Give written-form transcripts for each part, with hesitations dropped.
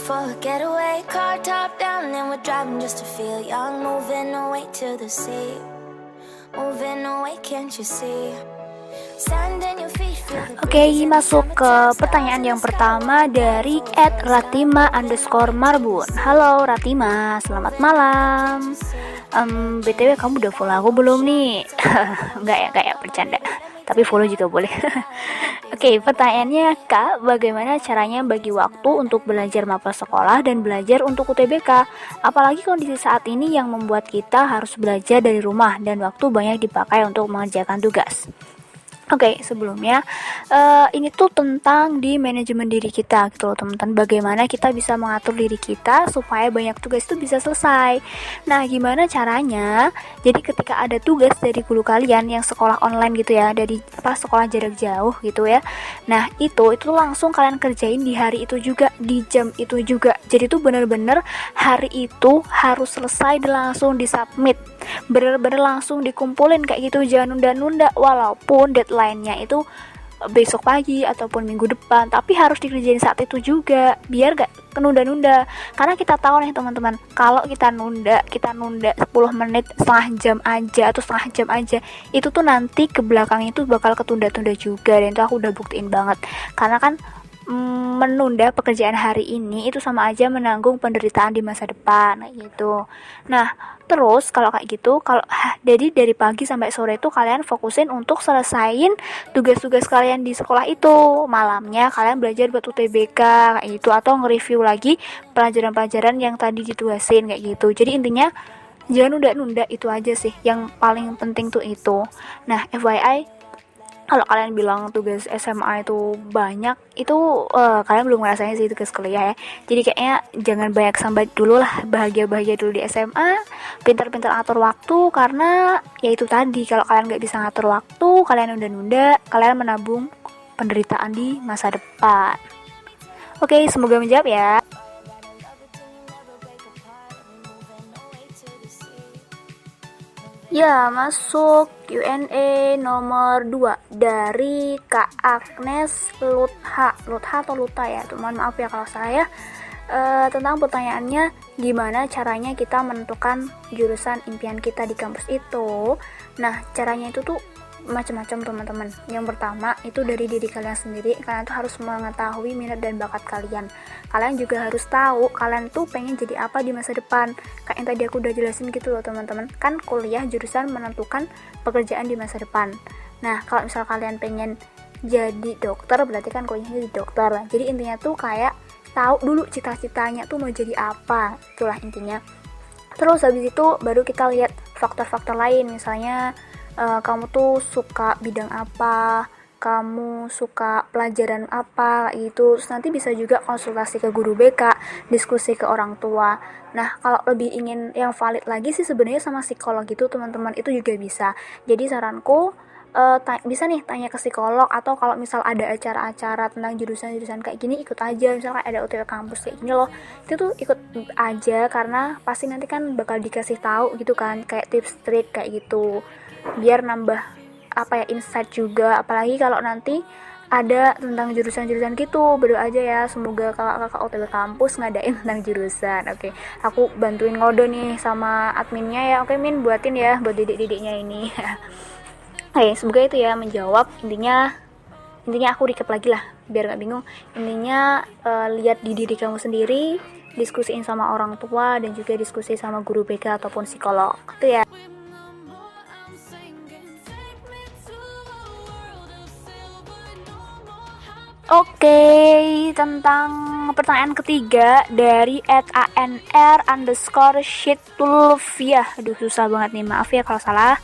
for a getaway, car top down and we're driving just to feel young, moving away to the sea, moving away, can't you see? Oke, masuk ke pertanyaan yang pertama dari @ratima_marbun. Halo Ratima, selamat malam. BTW kamu udah follow aku belum nih? Enggak ya, bercanda. Tapi follow juga boleh. Oke, pertanyaannya Kak, bagaimana caranya bagi waktu untuk belajar mapel sekolah dan belajar untuk UTBK? Apalagi kondisi saat ini yang membuat kita harus belajar dari rumah dan waktu banyak dipakai untuk mengerjakan tugas. Oke, sebelumnya ini tuh tentang di manajemen diri kita gitu loh teman-teman. Bagaimana kita bisa mengatur diri kita supaya banyak tugas itu bisa selesai. Nah, gimana caranya? Jadi ketika ada tugas dari guru kalian yang sekolah online gitu ya, dari sekolah jarak jauh gitu ya. Nah, itu langsung kalian kerjain di hari itu juga, di jam itu juga. Jadi tuh bener-bener hari itu harus selesai dan langsung disubmit. Bener-bener langsung dikumpulin kayak gitu, jangan nunda-nunda walaupun deadline-nya itu besok pagi ataupun minggu depan, tapi harus dikerjain saat itu juga biar gak kenunda-nunda. Karena kita tahu nih teman-teman, kalau kita nunda 10 menit, setengah jam aja, itu tuh nanti ke belakang itu bakal ketunda-tunda juga, dan itu aku udah buktiin banget. Karena kan menunda pekerjaan hari ini itu sama aja menanggung penderitaan di masa depan gitu. Nah, terus kalau kayak gitu, jadi dari pagi sampai sore itu kalian fokusin untuk selesain tugas-tugas kalian di sekolah itu. Malamnya kalian belajar buat UTBK kayak gitu, atau nge-review lagi pelajaran-pelajaran yang tadi ditugasin kayak gitu. Jadi intinya jangan nunda-nunda, itu aja sih yang paling penting tuh itu. Nah, FYI, kalau kalian bilang tugas SMA itu banyak, itu kalian belum ngerasain sih tugas kuliah ya. Jadi kayaknya jangan banyak sambat dulu lah, bahagia-bahagia dulu di SMA, pintar-pintar atur waktu, karena ya itu tadi, kalau kalian nggak bisa ngatur waktu, kalian nunda-nunda, kalian menabung penderitaan di masa depan. Oke, semoga menjawab ya. Ya, masuk Q&A nomor 2 dari Kak Agnes Lutha atau Luta ya, mohon maaf ya kalau salah ya. Tentang pertanyaannya, gimana caranya kita menentukan jurusan impian kita di kampus itu. Nah, caranya itu tuh macam-macam teman-teman. Yang pertama itu dari diri kalian sendiri. Kalian tuh harus mengetahui minat dan bakat kalian. Kalian juga harus tahu kalian tuh pengen jadi apa di masa depan. Kayak yang tadi aku udah jelasin gitu loh teman-teman. Kan kuliah jurusan menentukan pekerjaan di masa depan. Nah, kalau misal kalian pengen jadi dokter, berarti kan kuliahnya jadi dokter. Jadi intinya tuh kayak tahu dulu cita-citanya tuh mau jadi apa. Itulah intinya. Terus habis itu baru kita lihat faktor-faktor lain, misalnya kamu tuh suka bidang apa, kamu suka pelajaran apa gitu. Terus nanti bisa juga konsultasi ke guru BK, diskusi ke orang tua. Nah, kalau lebih ingin yang valid lagi sih sebenarnya sama psikolog gitu teman-teman, itu juga bisa. Jadi saranku bisa nih tanya ke psikolog, atau kalau misal ada acara-acara tentang jurusan-jurusan kayak gini, ikut aja. Misalkan ada UTW kampus kayak gini loh, itu tuh ikut aja, karena pasti nanti kan bakal dikasih tahu gitu kan, kayak tips trik kayak gitu, biar nambah insight juga. Apalagi kalau nanti ada tentang jurusan-jurusan gitu, berdoa aja ya, semoga kakak-kakak OTW kampus ngadain tentang jurusan. Oke, aku bantuin ngode nih sama adminnya ya. Oke Min, buatin ya buat didik-didiknya ini. Oke, semoga itu ya menjawab. Intinya aku recap lagi lah biar gak bingung. Intinya lihat di diri kamu sendiri, diskusiin sama orang tua, dan juga diskusi sama guru BK ataupun psikolog itu ya. Oke, tentang pertanyaan ketiga dari @anr_shitulfiah. Aduh, susah banget nih, maaf ya kalau salah.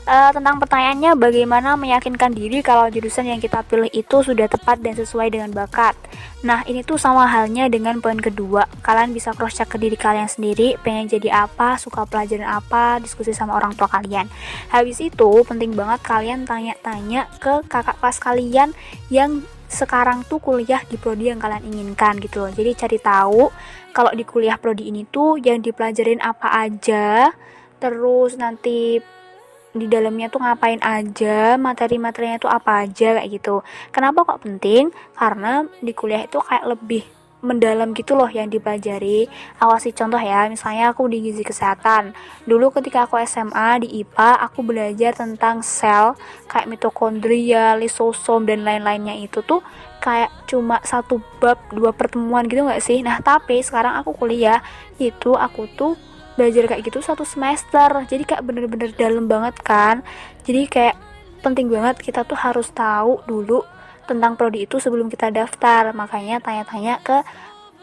Tentang pertanyaannya, bagaimana meyakinkan diri kalau jurusan yang kita pilih itu sudah tepat dan sesuai dengan bakat. Nah, ini tuh sama halnya dengan poin kedua. Kalian bisa cross check ke diri kalian sendiri, pengen jadi apa, suka pelajaran apa, diskusi sama orang tua kalian. Habis itu penting banget kalian tanya-tanya ke kakak kelas kalian yang sekarang tuh kuliah di prodi yang kalian inginkan gitu loh. Jadi cari tahu kalau di kuliah prodi ini tuh yang dipelajarin apa aja, terus nanti di dalamnya tuh ngapain aja, materi-materinya tuh apa aja kayak gitu. Kenapa kok penting? Karena di kuliah itu kayak lebih mendalam gitu loh yang dipelajari. Aku kasih contoh ya, misalnya aku di gizi kesehatan. Dulu ketika aku SMA di IPA, aku belajar tentang sel kayak mitokondria, lisosom dan lain-lainnya. Itu tuh kayak cuma satu bab, 2 pertemuan gitu nggak sih? Nah tapi sekarang aku kuliah, itu aku tuh belajar kayak gitu 1 semester. Jadi kayak bener-bener dalam banget kan. Jadi kayak penting banget kita tuh harus tahu dulu tentang prodi itu sebelum kita daftar. Makanya tanya-tanya ke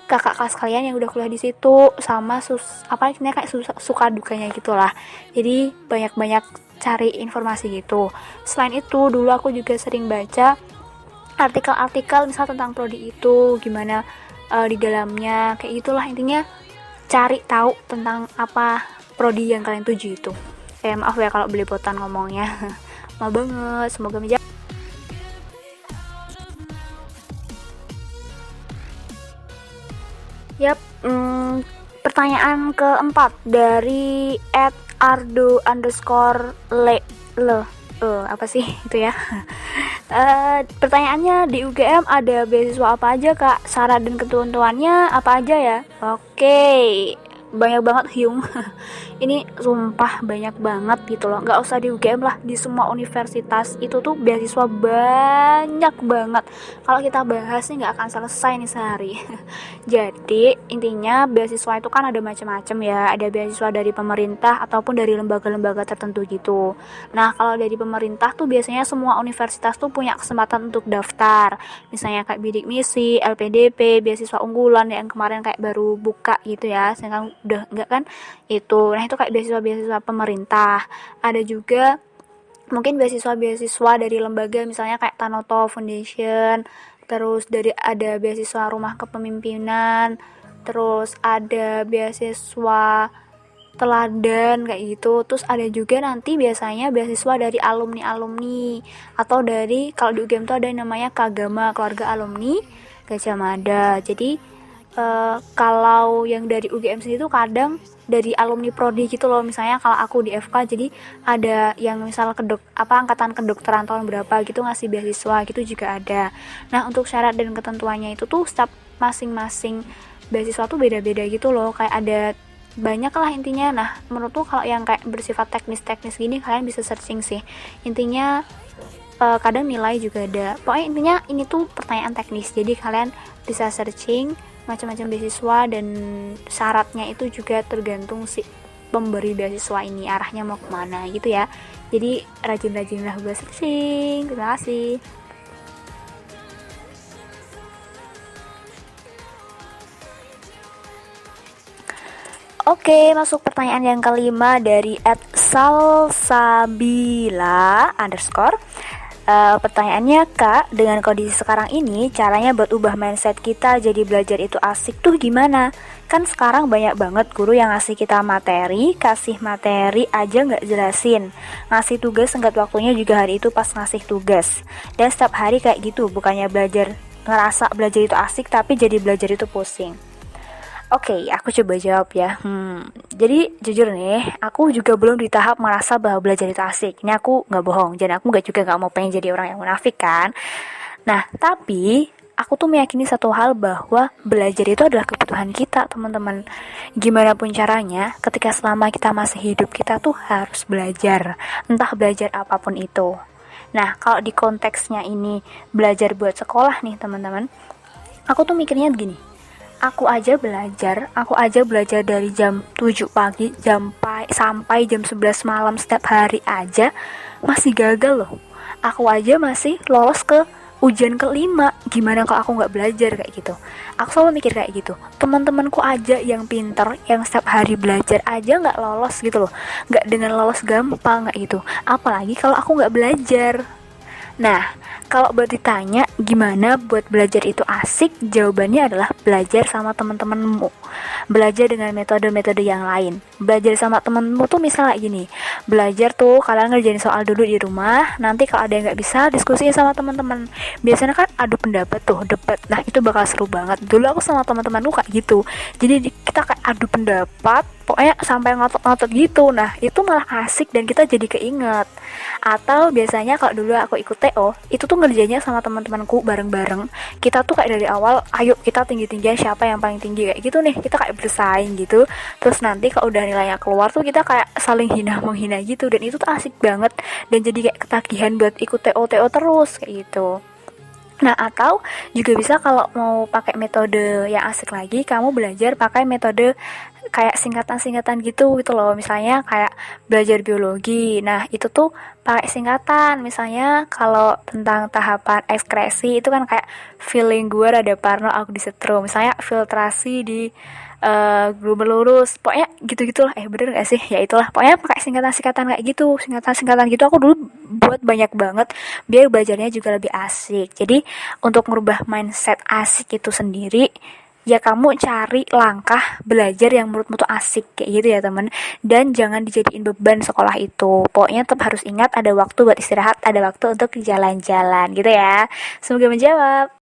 kakak kelas kalian yang udah kuliah di situ, sama kayak suka dukanya gitulah. Jadi banyak-banyak cari informasi gitu. Selain itu dulu aku juga sering baca artikel-artikel misal tentang prodi itu gimana di dalamnya, kayak gitulah. Intinya cari tahu tentang apa prodi yang kalian tuju itu. Maaf ya kalau belepotan ngomongnya. Maaf banget, semoga menjawab. Yap, pertanyaan keempat dari @ardo_le apa sih itu ya? Pertanyaannya, di UGM ada beasiswa apa aja kak? Syarat dan ketentuannya apa aja ya? Oke, banyak banget Hyung. Ini sumpah banyak banget gitu loh. Nggak usah di UGM lah, di semua universitas itu tuh beasiswa banyak banget. Kalau kita bahas nih nggak akan selesai nih sehari. Jadi intinya beasiswa itu kan ada macam-macam ya. Ada beasiswa dari pemerintah ataupun dari lembaga-lembaga tertentu gitu. Nah kalau dari pemerintah tuh biasanya semua universitas tuh punya kesempatan untuk daftar. Misalnya kayak bidik misi, LPDP, beasiswa unggulan yang kemarin kayak baru buka gitu ya. Sedangkan udah enggak kan itu. Nah itu kayak beasiswa-beasiswa pemerintah. Ada juga mungkin beasiswa-beasiswa dari lembaga misalnya kayak Tanoto Foundation, terus ada beasiswa rumah kepemimpinan, terus ada beasiswa teladan kayak gitu. Terus ada juga nanti biasanya beasiswa dari alumni atau dari, kalau di UGM tuh ada yang namanya Kagama, keluarga alumni Gajah Mada. Jadi kalau yang dari UGM sendiri tuh kadang dari alumni prodi gitu loh. Misalnya kalau aku di FK, jadi ada yang misal angkatan kedokteran tahun berapa gitu ngasih beasiswa gitu juga ada. Nah untuk syarat dan ketentuannya itu tuh setiap masing-masing beasiswa tuh beda-beda gitu loh. Kayak ada banyak lah intinya. Nah menurutku kalau yang kayak bersifat teknis-teknis gini kalian bisa searching sih. Intinya kadang nilai juga ada. Pokoknya intinya ini tuh pertanyaan teknis, jadi kalian bisa searching macam-macam beasiswa, dan syaratnya itu juga tergantung si pemberi beasiswa ini arahnya mau kemana gitu ya. Jadi rajin-rajinlah buat searching. Terima kasih. Oke, masuk pertanyaan yang kelima dari @salsabila_. Pertanyaannya, kak, dengan kondisi sekarang ini caranya buat ubah mindset kita jadi belajar itu asik tuh gimana? Kan sekarang banyak banget guru yang ngasih kita materi, kasih materi aja gak jelasin, ngasih tugas tenggat waktunya juga hari itu pas ngasih tugas, dan setiap hari kayak gitu. Bukannya ngerasa belajar itu asik, tapi jadi belajar itu pusing. Oke, aku coba jawab ya. Jadi jujur nih, aku juga belum di tahap merasa bahwa belajar itu asik. Ini aku nggak bohong, dan aku nggak mau pengen jadi orang yang munafik kan. Nah, tapi aku tuh meyakini satu hal, bahwa belajar itu adalah kebutuhan kita, teman-teman. Gimana pun caranya, ketika selama kita masih hidup, kita tuh harus belajar. Entah belajar apapun itu. Nah, kalau di konteksnya ini belajar buat sekolah nih, teman-teman. Aku tuh mikirnya begini. Aku aja belajar dari jam 7 pagi sampai jam 11 malam setiap hari aja masih gagal loh. Aku aja masih lolos ke ujian kelima. Gimana kalau aku nggak belajar kayak gitu? Aku selalu mikir kayak gitu. Teman-temanku aja yang pinter, yang setiap hari belajar aja nggak lolos gitu loh. Nggak dengan lolos gampang kayak gitu. Apalagi kalau aku nggak belajar. Nah, kalau buat ditanya gimana buat belajar itu asik, jawabannya adalah belajar sama teman-temanmu. Belajar dengan metode-metode yang lain. Belajar sama temanmu tuh misalnya gini, belajar tuh kalian ngerjain soal dulu di rumah, nanti kalau ada yang nggak bisa diskusiin sama teman-teman. Biasanya kan adu pendapat tuh, debat. Nah itu bakal seru banget. Dulu aku sama teman-temanku kayak gitu. Jadi kita kayak adu pendapat, pokoknya sampai ngotot-ngotot gitu. Nah itu malah asik dan kita jadi keinget. Atau biasanya kalau dulu aku ikut TO itu tuh ngerjainnya sama teman-temanku bareng-bareng. Kita tuh kayak dari awal, ayo kita tinggi-tinggian siapa yang paling tinggi kayak gitu nih, kita kayak bersaing gitu. Terus nanti kalau udah nilainya keluar tuh kita kayak saling hina menghina gitu, dan itu tuh asik banget dan jadi kayak ketagihan buat ikut TO terus kayak gitu. Nah, atau juga bisa kalau mau pakai metode yang asik lagi, kamu belajar pakai metode kayak singkatan-singkatan gitu loh. Misalnya kayak belajar biologi. Nah, itu tuh pakai singkatan. Misalnya kalau tentang tahapan ekskresi itu kan kayak feeling gue rada parno aku disetrum. Misalnya filtrasi di global lurus, pokoknya gitu-gitulah. Bener gak sih? Ya itulah, pokoknya pakai singkatan-singkatan kayak gitu, singkatan-singkatan gitu aku dulu buat banyak banget biar belajarnya juga lebih asik. Jadi untuk merubah mindset asik itu sendiri, ya kamu cari langkah belajar yang menurutmu tuh asik kayak gitu ya temen. Dan jangan dijadiin beban sekolah itu. Pokoknya tetap harus ingat ada waktu buat istirahat, ada waktu untuk jalan-jalan gitu ya. Semoga menjawab.